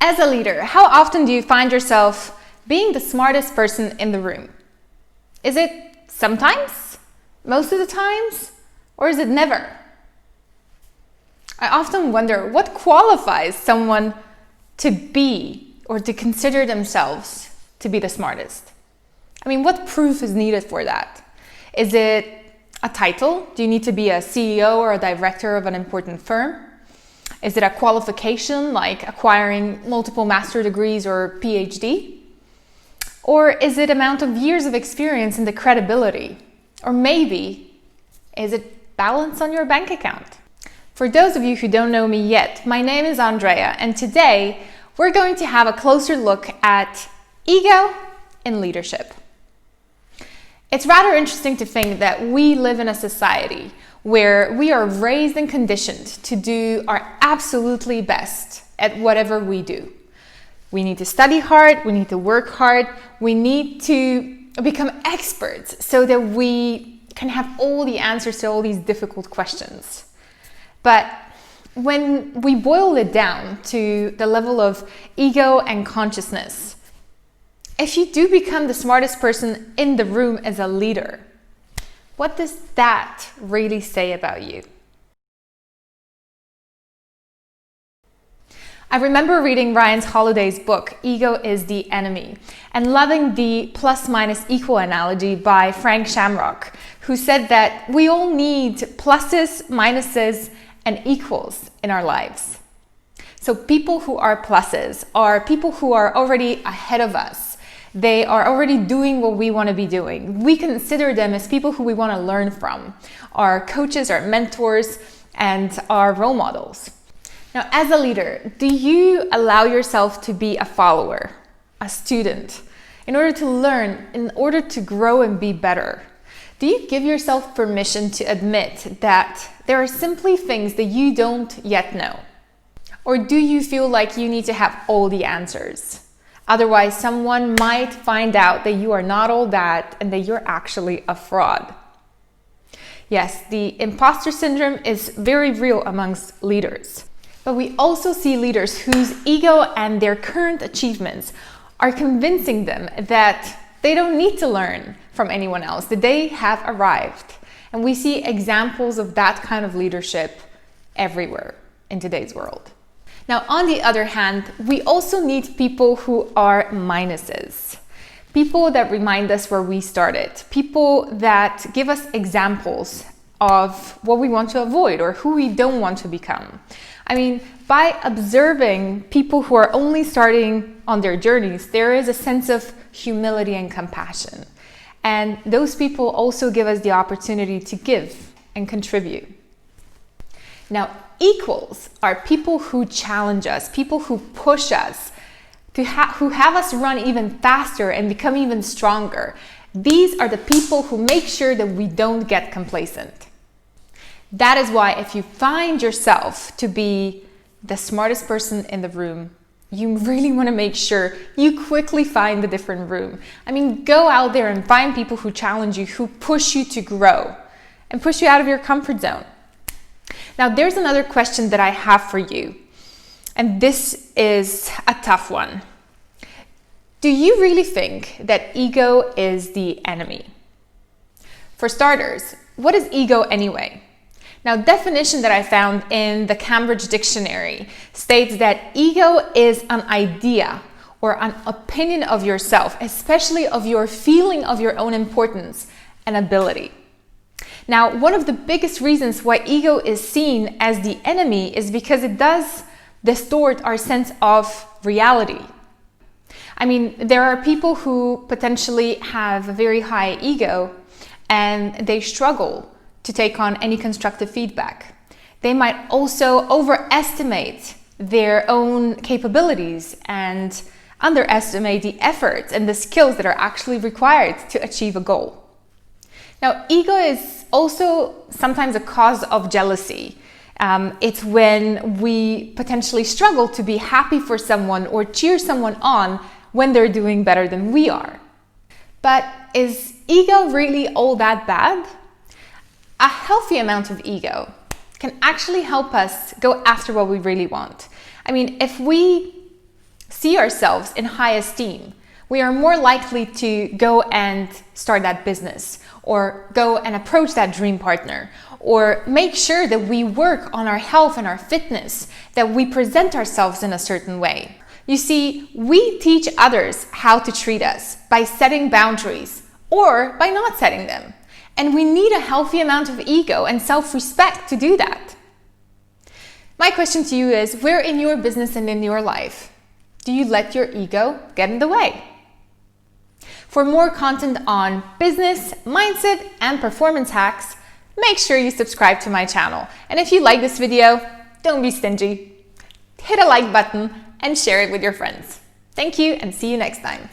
As a leader, how often do you find yourself being the smartest person in the room? Is it sometimes, most of the times, or is it never? I often wonder what qualifies someone to be or to consider themselves to be the smartest. I mean, what proof is needed for that? Is it a title? Do you need to be a CEO or a director of an important firm? Is it a qualification like acquiring multiple master degrees or PhD? Or is it amount of years of experience and the credibility? Or maybe, is it balance on your bank account? For those of you who don't know me yet, my name is Andreja, and today we're going to have a closer look at ego in leadership. It's rather interesting to think that we live in a society where we are raised and conditioned to do our absolutely best at whatever we do. We need to study hard, we need to work hard, we need to become experts so that we can have all the answers to all these difficult questions. But when we boil it down to the level of ego and consciousness, if you do become the smartest person in the room as a leader, what does that really say about you? I remember reading Ryan Holiday's book, Ego is the Enemy, and loving the plus minus equal analogy by Frank Shamrock, who said that we all need pluses, minuses, and equals in our lives. So people who are pluses are people who are already ahead of us. They are already doing what we want to be doing. We consider them as people who we want to learn from, our coaches, our mentors, and our role models. Now, as a leader, do you allow yourself to be a follower, a student, in order to learn, in order to grow and be better? Do you give yourself permission to admit that there are simply things that you don't yet know? Or do you feel like you need to have all the answers? Otherwise, someone might find out that you are not all that and that you're actually a fraud. Yes, the imposter syndrome is very real amongst leaders. But we also see leaders whose ego and their current achievements are convincing them that they don't need to learn from anyone else, that they have arrived. And we see examples of that kind of leadership everywhere in today's world. Now, on the other hand, we also need people who are minuses. People that remind us where we started. People that give us examples of what we want to avoid or who we don't want to become. I mean, by observing people who are only starting on their journeys, there is a sense of humility and compassion. And those people also give us the opportunity to give and contribute. Now, equals are people who challenge us, people who push us, who have us run even faster and become even stronger. These are the people who make sure that we don't get complacent. That is why if you find yourself to be the smartest person in the room, you really want to make sure you quickly find a different room. I mean, go out there and find people who challenge you, who push you to grow and push you out of your comfort zone. Now, there's another question that I have for you, and this is a tough one. Do you really think that ego is the enemy? For starters, what is ego anyway? Now, definition that I found in the Cambridge Dictionary states that ego is an idea or an opinion of yourself, especially of your feeling of your own importance and ability. Now, one of the biggest reasons why ego is seen as the enemy is because it does distort our sense of reality. I mean, there are people who potentially have a very high ego and they struggle to take on any constructive feedback. They might also overestimate their own capabilities and underestimate the efforts and the skills that are actually required to achieve a goal. Now, ego is also sometimes a cause of jealousy. It's when we potentially struggle to be happy for someone or cheer someone on when they're doing better than we are. But is ego really all that bad? A healthy amount of ego can actually help us go after what we really want. I mean, if we see ourselves in high esteem, we are more likely to go and start that business, or go and approach that dream partner, or make sure that we work on our health and our fitness, that we present ourselves in a certain way. You see, we teach others how to treat us by setting boundaries or by not setting them. And we need a healthy amount of ego and self-respect to do that. My question to you is, where in your business and in your life do you let your ego get in the way? For more content on business, mindset, and performance hacks, make sure you subscribe to my channel. And if you like this video, don't be stingy. Hit a like button and share it with your friends. Thank you, and see you next time.